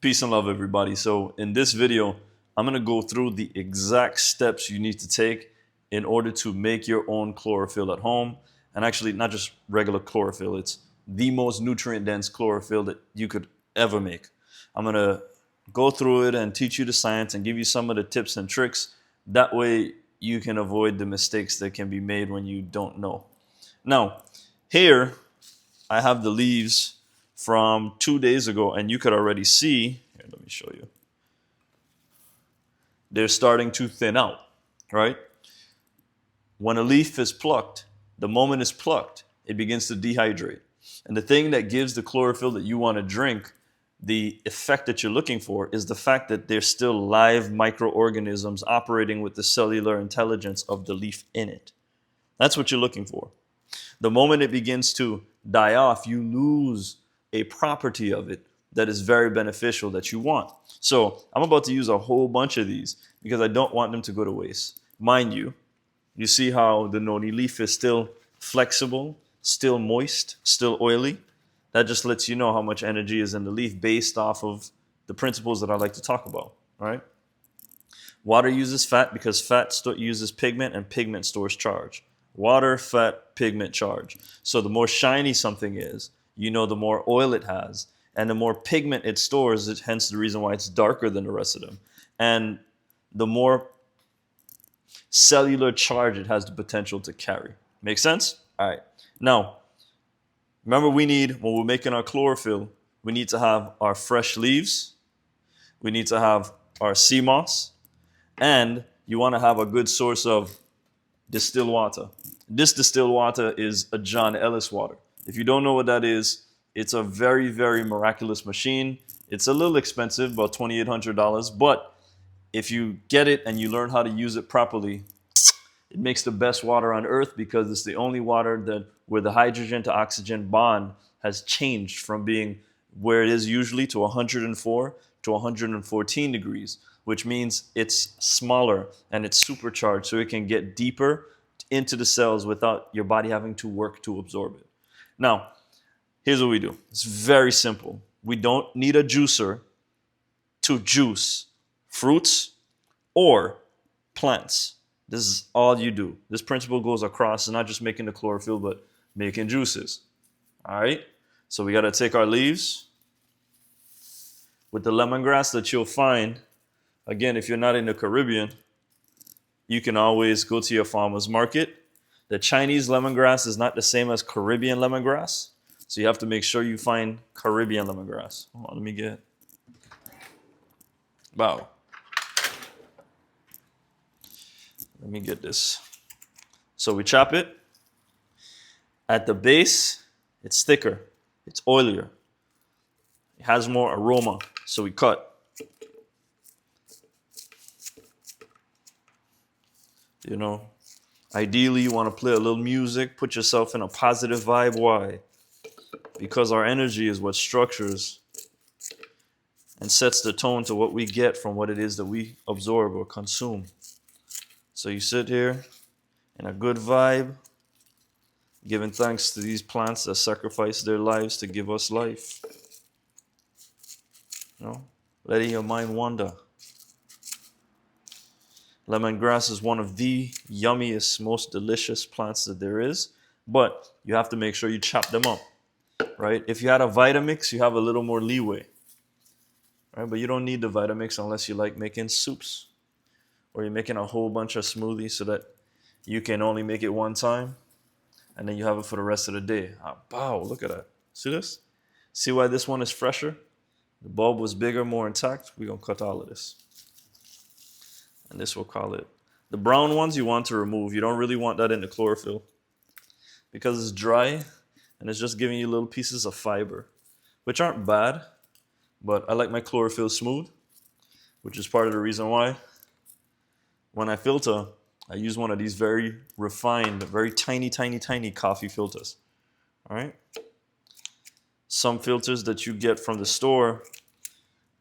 Peace and love, everybody. So in this video, I'm going to go through the exact steps you need to take in order to make your own chlorophyll at home. And actually, not just regular chlorophyll, it's the most nutrient-dense chlorophyll that you could ever make. I'm going to go through it and teach you the science and give you some of the tips and tricks. That way, you can avoid the mistakes that can be made when you don't know. Now, here, I have the leaves from 2 days ago, and you could already see, here, let me show you. They're starting to thin out, right? When a leaf is plucked, the moment it's plucked, it begins to dehydrate. And the thing that gives the chlorophyll that you want to drink the effect that you're looking for is the fact that there's still live microorganisms operating with the cellular intelligence of the leaf in it. That's what you're looking for. The moment it begins to die off, you lose a property of it that is very beneficial that you want. So I'm about to use a whole bunch of these because I don't want them to go to waste. Mind you, you see how the noni leaf is still flexible, still moist, still oily? That just lets you know how much energy is in the leaf based off of the principles that I like to talk about, all right? Water uses fat because fat uses pigment and pigment stores charge. Water, fat, pigment, charge. So the more shiny something is, you know the more oil it has, and the more pigment it stores, hence the reason why it's darker than the rest of them. And the more cellular charge it has the potential to carry. Make sense? All right. Now, remember when we're making our chlorophyll, we need to have our fresh leaves, we need to have our sea moss, and you want to have a good source of distilled water. This distilled water is a John Ellis water. If you don't know what that is, it's a very, very miraculous machine. It's a little expensive, about $2,800, but if you get it and you learn how to use it properly, it makes the best water on earth because it's the only water where the hydrogen to oxygen bond has changed from being where it is usually to 104 to 114 degrees, which means it's smaller and it's supercharged so it can get deeper into the cells without your body having to work to absorb it. Now, here's what we do. It's very simple. We don't need a juicer to juice fruits or plants. This is all you do. This principle goes across, not just making the chlorophyll, but making juices. All right? So we got to take our leaves with the lemongrass that you'll find. Again, if you're not in the Caribbean, you can always go to your farmer's market. The Chinese lemongrass is not the same as Caribbean lemongrass. So you have to make sure you find Caribbean lemongrass. Hold on, let me get. Wow. Let me get this. So we chop it. At the base, it's thicker. It's oilier. It has more aroma. So we cut. You know, ideally you want to play a little music, put yourself in a positive vibe. Why? Because our energy is what structures and sets the tone to what we get from what it is that we absorb or consume. So you sit here in a good vibe, giving thanks to these plants that sacrifice their lives to give us life. You know, letting your mind wander. Lemongrass is one of the yummiest, most delicious plants that there is, but you have to make sure you chop them up, right? If you had a Vitamix, you have a little more leeway, right? But you don't need the Vitamix unless you like making soups or you're making a whole bunch of smoothies so that you can only make it one time and then you have it for the rest of the day. Wow, look at that. See this? See why this one is fresher? The bulb was bigger, more intact. We're going to cut all of this. And this we'll call it. The brown ones you want to remove. You don't really want that in the chlorophyll because it's dry and it's just giving you little pieces of fiber, which aren't bad, but I like my chlorophyll smooth, which is part of the reason why when I filter, I use one of these very refined, very tiny, tiny, tiny coffee filters. All right? Some filters that you get from the store,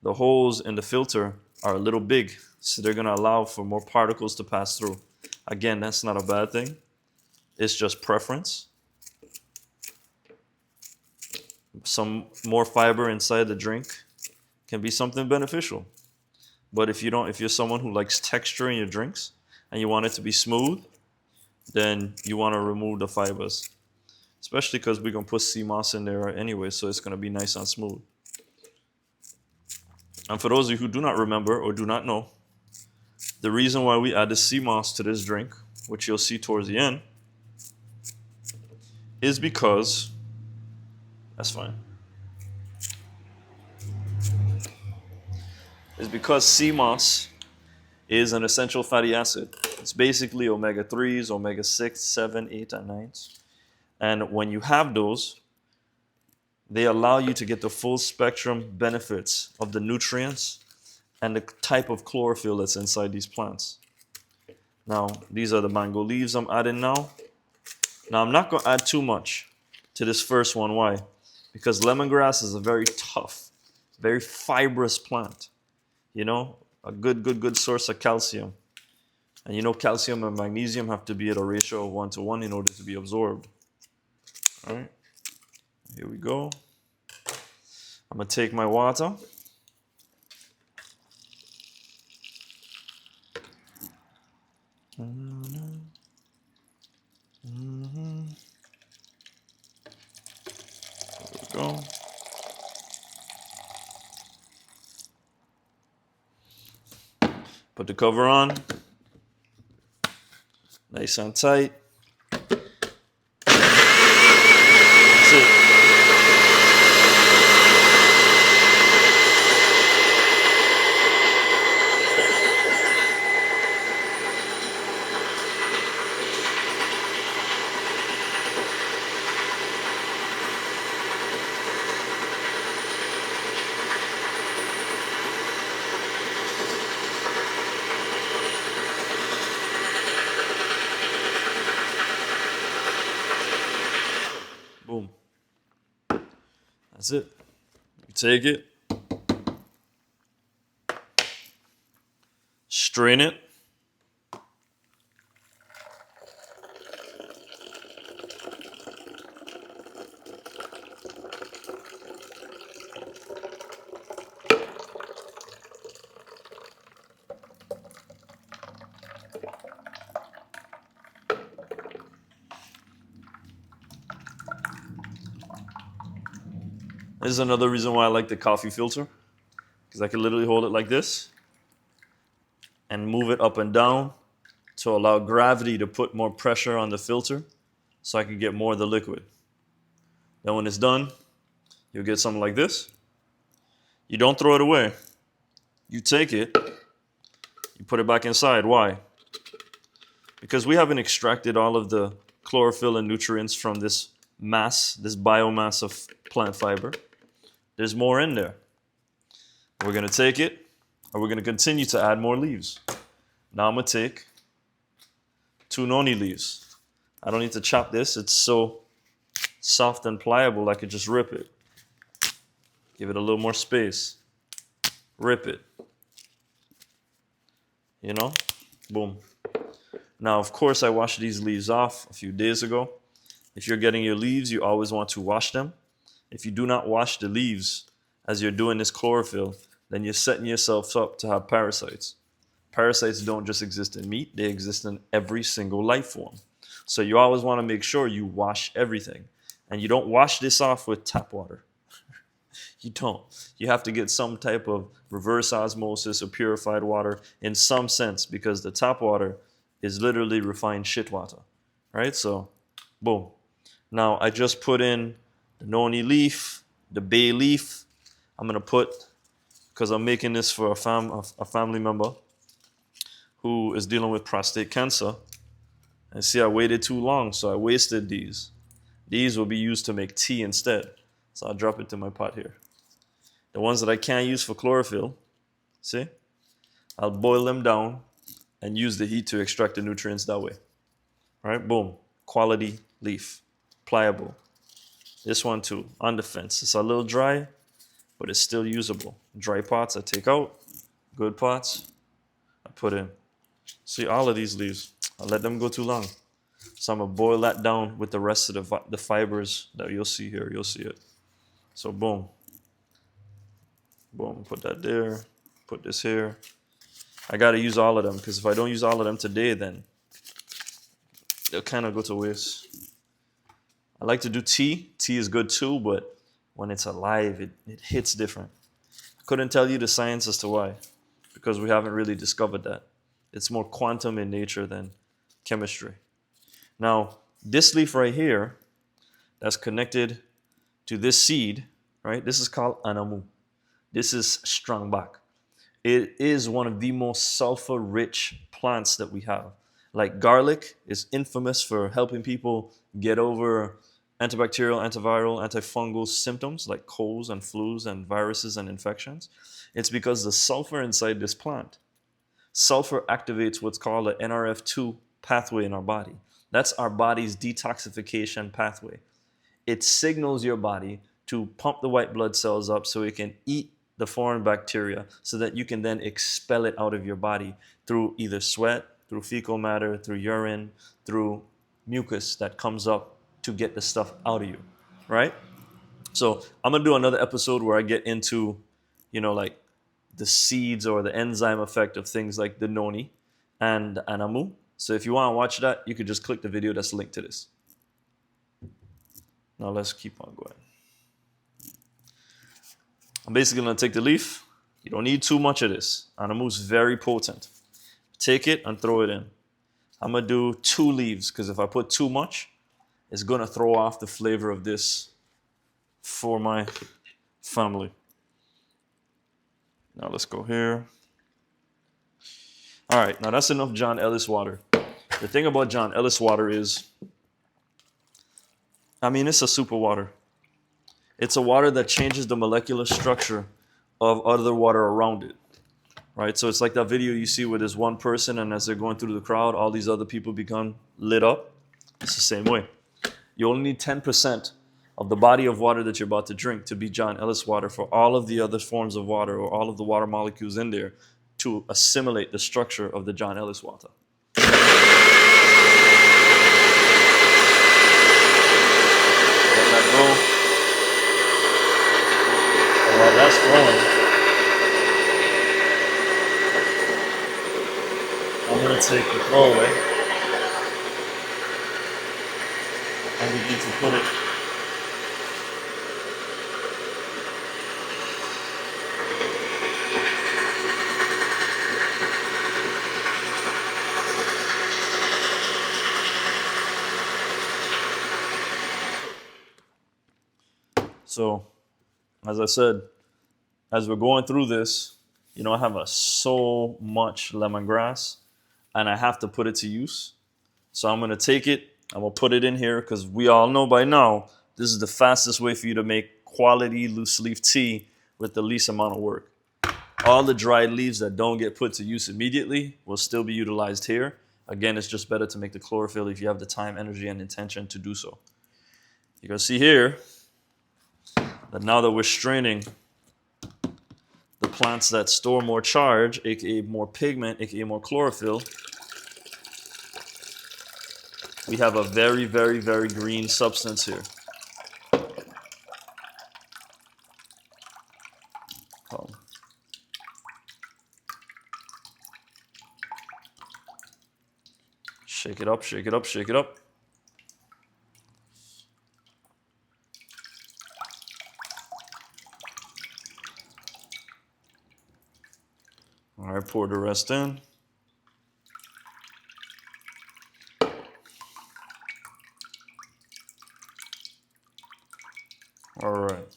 the holes in the filter are a little big, so they're going to allow for more particles to pass through. Again, that's not a bad thing. It's just preference. Some more fiber inside the drink can be something beneficial. But if you're someone who likes texture in your drinks and you want it to be smooth, then you want to remove the fibers. Especially because we're going to put sea moss in there anyway, so it's going to be nice and smooth. And for those of you who do not remember or do not know, the reason why we add the sea moss to this drink, which you'll see towards the end, is because, that's fine, is because sea moss is an essential fatty acid. It's basically omega-3s, omega-6, 7, 8, and 9s. And when you have those, they allow you to get the full spectrum benefits of the nutrients and the type of chlorophyll that's inside these plants. Now, these are the mango leaves I'm adding now. Now, I'm not going to add too much to this first one. Why? Because lemongrass is a very tough, very fibrous plant. You know, a good source of calcium. And you know, calcium and magnesium have to be at a ratio of 1:1 in order to be absorbed. All right, here we go. I'm going to take my water. There we go. Put the cover on. Nice and tight. That's it. Boom. That's it. You take it, strain it, this is another reason why I like the coffee filter, because I can literally hold it like this and move it up and down to allow gravity to put more pressure on the filter so I can get more of the liquid. Then when it's done, you'll get something like this. You don't throw it away. You take it, you put it back inside. Why? Because we haven't extracted all of the chlorophyll and nutrients from this mass, this biomass of plant fiber. There's more in there. We're going to take it, and we're going to continue to add more leaves. Now I'm going to take 2 noni leaves. I don't need to chop this. It's so soft and pliable, I could just rip it. Give it a little more space. Rip it. You know? Boom. Now, of course, I washed these leaves off a few days ago. If you're getting your leaves, you always want to wash them. If you do not wash the leaves as you're doing this chlorophyll, then you're setting yourself up to have parasites. Parasites don't just exist in meat, they exist in every single life form. So you always want to make sure you wash everything. And you don't wash this off with tap water. You don't. You have to get some type of reverse osmosis or purified water in some sense, because the tap water is literally refined shit water. Right? So, boom. Now I just put in the noni leaf, the bay leaf. I'm going to put, because I'm making this for a family member who is dealing with prostate cancer. And see, I waited too long, so I wasted these. These will be used to make tea instead. So I'll drop it in my pot here. The ones that I can't use for chlorophyll, see? I'll boil them down and use the heat to extract the nutrients that way. All right, boom. Quality leaf, pliable. This one too, on the fence. It's a little dry, but it's still usable. Dry pots I take out. Good pots I put in. See, all of these leaves, I let them go too long. So I'm going to boil that down with the rest of the fibers that you'll see here. You'll see it. So boom. Boom, put that there. Put this here. I got to use all of them because if I don't use all of them today, then they'll kind of go to waste. I like to do tea. Tea is good too, but when it's alive, it hits different. I couldn't tell you the science as to why, because we haven't really discovered that. It's more quantum in nature than chemistry. Now, this leaf right here, that's connected to this seed, right? This is called anamu. This is strongback. It is one of the most sulfur-rich plants that we have. Like garlic is infamous for helping people get over antibacterial, antiviral, antifungal symptoms like colds and flus and viruses and infections. It's because the sulfur inside this plant. Sulfur activates what's called the NRF2 pathway in our body. That's our body's detoxification pathway. It signals your body to pump the white blood cells up so it can eat the foreign bacteria so that you can then expel it out of your body through either sweat, through fecal matter, through urine, through mucus that comes up to get the stuff out of you, right? So I'm gonna do another episode where I get into, like the seeds or the enzyme effect of things like the noni and the anamu. So if you want to watch that, you could just click the video that's linked to this. Now let's keep on going. I'm basically going to take the leaf. You don't need too much of this. Anamu's very potent. Take it and throw it in. I'm going to do 2 leaves because if I put too much, it's going to throw off the flavor of this for my family. Now let's go here. All right, now that's enough John Ellis water. The thing about John Ellis water is, it's a super water. It's a water that changes the molecular structure of other water around it, right? So it's like that video you see where there's one person and as they're going through the crowd, all these other people become lit up. It's the same way. You only need 10% of the body of water that you're about to drink to be John Ellis water for all of the other forms of water or all of the water molecules in there to assimilate the structure of the John Ellis water. Let that go. While that's going, I'm going to take the throwaway and begin to put it So, as I said, as we're going through this, I have so much lemongrass and I have to put it to use. So I'm going to take it, I'm going to put it in here because we all know by now, this is the fastest way for you to make quality loose leaf tea with the least amount of work. All the dried leaves that don't get put to use immediately will still be utilized here. Again, it's just better to make the chlorophyll if you have the time, energy, and intention to do so. You can see here that now that we're straining the plants that store more charge, aka more pigment, aka more chlorophyll, we have a very, very, very green substance here. Shake it up, shake it up, shake it up. All right, pour the rest in. All right.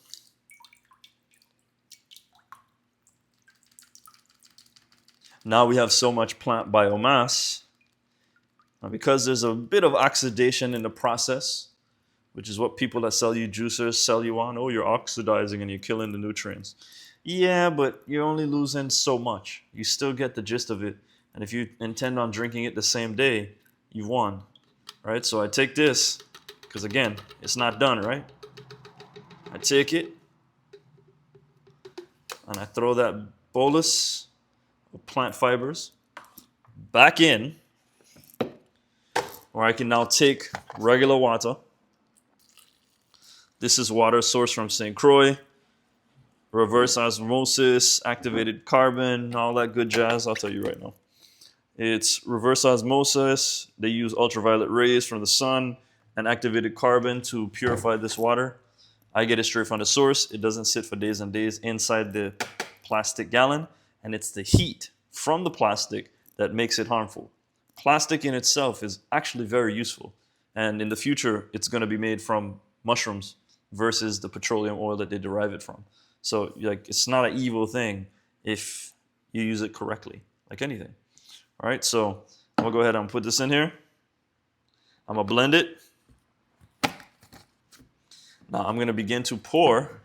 Now we have so much plant biomass. Now because there's a bit of oxidation in the process, which is what people that sell you juicers sell you on. Oh, you're oxidizing and you're killing the nutrients. Yeah, but you're only losing so much. You still get the gist of it. And if you intend on drinking it the same day, you've won. Right? So I take this, because again, it's not done, right? I take it, and I throw that bolus of plant fibers back in, or I can now take regular water. This is water sourced from St. Croix, reverse osmosis, activated carbon, all that good jazz. I'll tell you right now. It's reverse osmosis. They use ultraviolet rays from the sun and activated carbon to purify this water. I get it straight from the source. It doesn't sit for days and days inside the plastic gallon, and it's the heat from the plastic that makes it harmful. Plastic in itself is actually very useful, and in the future, it's going to be made from mushrooms versus the petroleum oil that they derive it from. So, like, it's not an evil thing if you use it correctly, like anything. All right, so I'm gonna go ahead and put this in here. I'm gonna blend it. Now I'm gonna begin to pour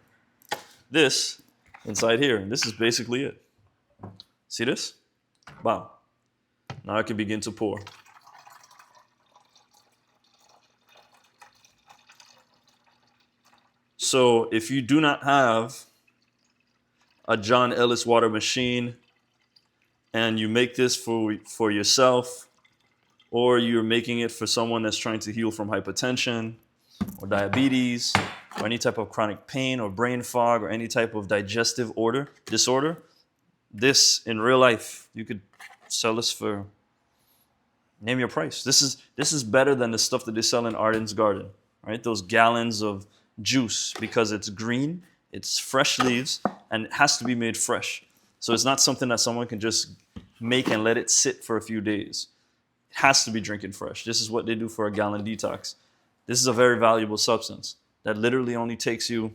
this inside here, and this is basically it. See this? Wow. Now I can begin to pour. So if you do not have a John Ellis water machine and you make this for yourself, or you're making it for someone that's trying to heal from hypertension or diabetes or any type of chronic pain or brain fog or any type of digestive disorder, this in real life, you could sell this for, name your price. This is better than the stuff that they sell in Arden's Garden, right? Those gallons of juice, because it's green, it's fresh leaves, and it has to be made fresh. So it's not something that someone can just make and let it sit for a few days. It has to be drinking fresh. This is what they do for a gallon detox. This is a very valuable substance that literally only takes you,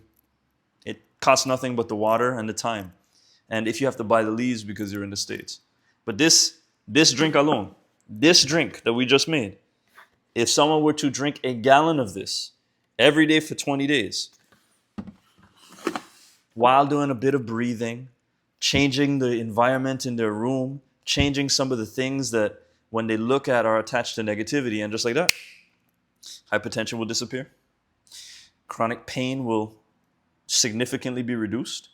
it costs nothing but the water and the time. And if you have to buy the leaves because you're in the States. But this drink alone, this drink that we just made, if someone were to drink a gallon of this every day for 20 days, while doing a bit of breathing, changing the environment in their room, changing some of the things that when they look at are attached to negativity, and just like that, hypertension will disappear. Chronic pain will significantly be reduced.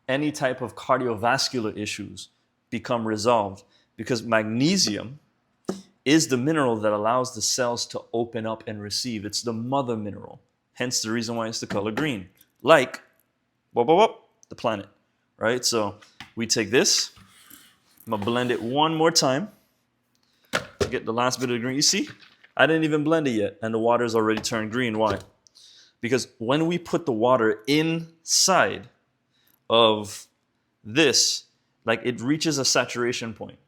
Any type of cardiovascular issues become resolved, because magnesium is the mineral that allows the cells to open up and receive. It's the mother mineral, hence the reason why it's the color green, like the planet, right? So we take this, I'm gonna blend it one more time to get the last bit of the green. You see, I didn't even blend it yet, and the water's already turned green. Why? Because when we put the water inside of this, like, it reaches a saturation point.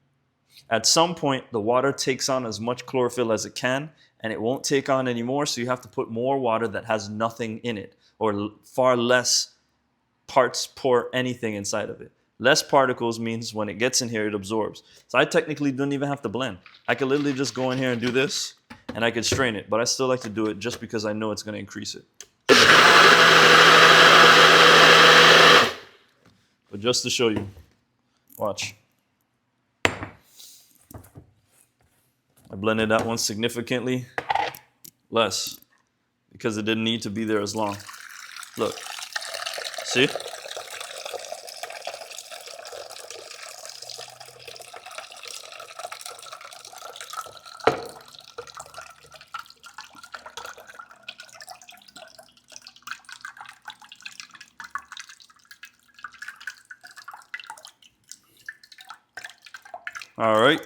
At some point, the water takes on as much chlorophyll as it can, and it won't take on anymore, so you have to put more water that has nothing in it, or far less parts per anything inside of it. Less particles means when it gets in here, it absorbs. So I technically don't even have to blend. I could literally just go in here and do this, and I could strain it, but I still like to do it just because I know it's going to increase it. But just to show you, watch. I blended that one significantly less because it didn't need to be there as long. Look, see? All right.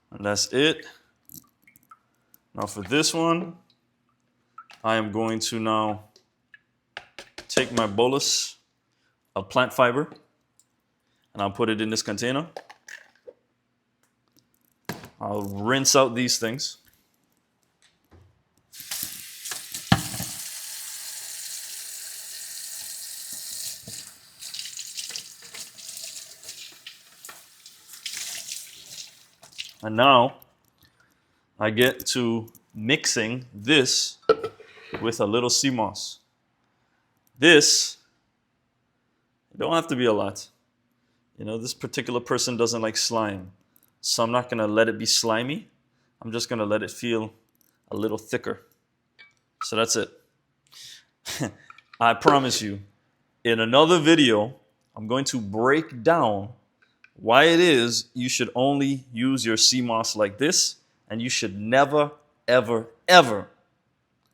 And that's it. Now for this one, I am going to now take my bolus of plant fiber and I'll put it in this container. I'll rinse out these things. And now I get to mixing this with a little sea moss. This, it don't have to be a lot. You know, this particular person doesn't like slime, so I'm not gonna let it be slimy. I'm just gonna let it feel a little thicker. So that's it. I promise you, in another video, I'm going to break down why it is you should only use your sea moss like this, and you should never, ever, ever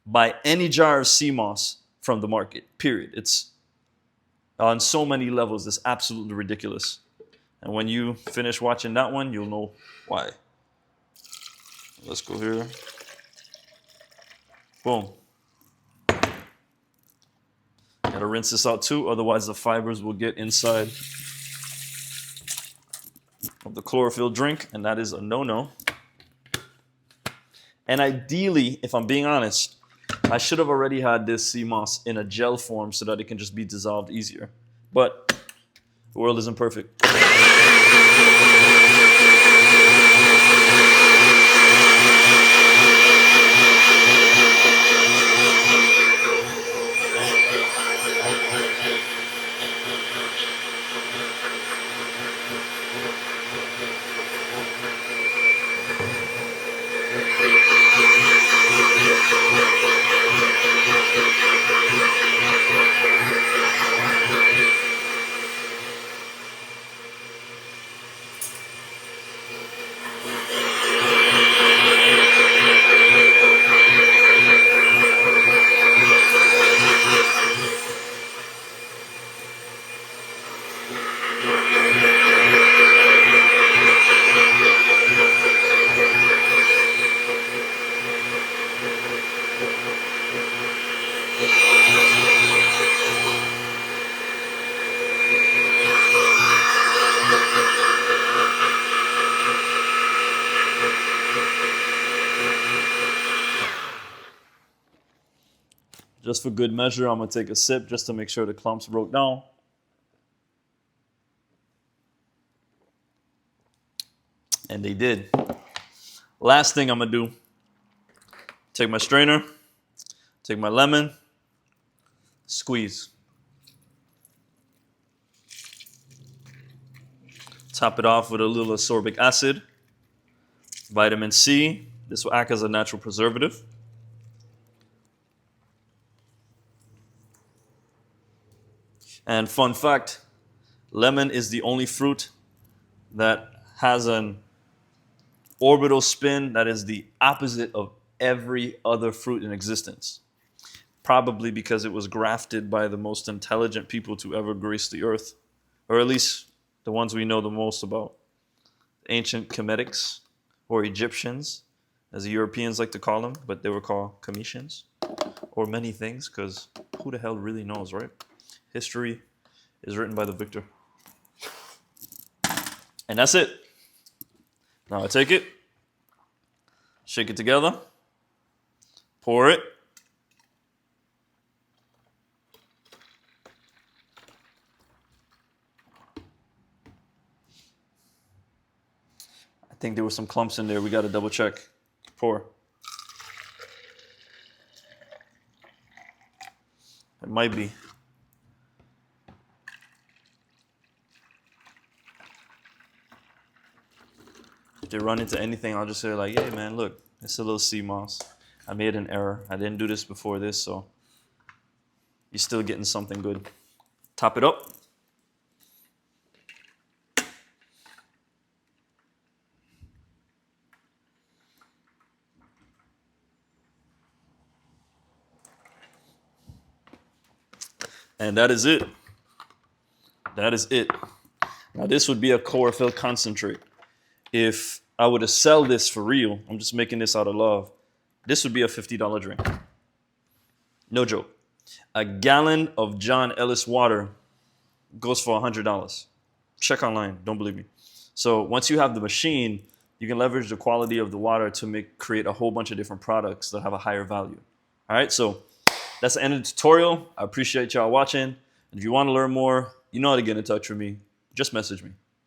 Buy any jar of sea moss from the market, period. It's on so many levels, it's absolutely ridiculous. And when you finish watching that one, you'll know why. Let's go here. Boom. Gotta rinse this out too, otherwise the fibers will get inside of the chlorophyll drink, and that is a no-no. And ideally, if I'm being honest, I should have already had this sea moss in a gel form so that it can just be dissolved easier. But the world isn't perfect. Just for good measure, I'm gonna take a sip just to make sure the clumps broke down. And they did. Last thing I'm gonna do, take my strainer, take my lemon, squeeze. Top it off with a little ascorbic acid, vitamin C. This will act as a natural preservative. And fun fact, lemon is the only fruit that has an orbital spin that is the opposite of every other fruit in existence. Probably because it was grafted by the most intelligent people to ever grace the earth, or at least the ones we know the most about. Ancient Kemetics, or Egyptians, as the Europeans like to call them, but they were called Cometians, or many things, because who the hell really knows, right? History is written by the victor. And that's it. Now I take it, shake it together, pour it. I think there were some clumps in there. We got to double check. Pour. It might be. If they run into anything, I'll just say like, hey man, look, it's a little sea moss. I made an error. I didn't do this before this, so you're still getting something good. Top it up. And that is it. That is it. Now this would be a chlorophyll concentrate. If I were to sell this for real, I'm just making this out of love, this would be a $50 drink. No joke. A gallon of John Ellis water goes for $100. Check online, don't believe me. So once you have the machine, you can leverage the quality of the water to create a whole bunch of different products that have a higher value. All right, so that's the end of the tutorial. I appreciate y'all watching. And if you want to learn more, you know how to get in touch with me. Just message me.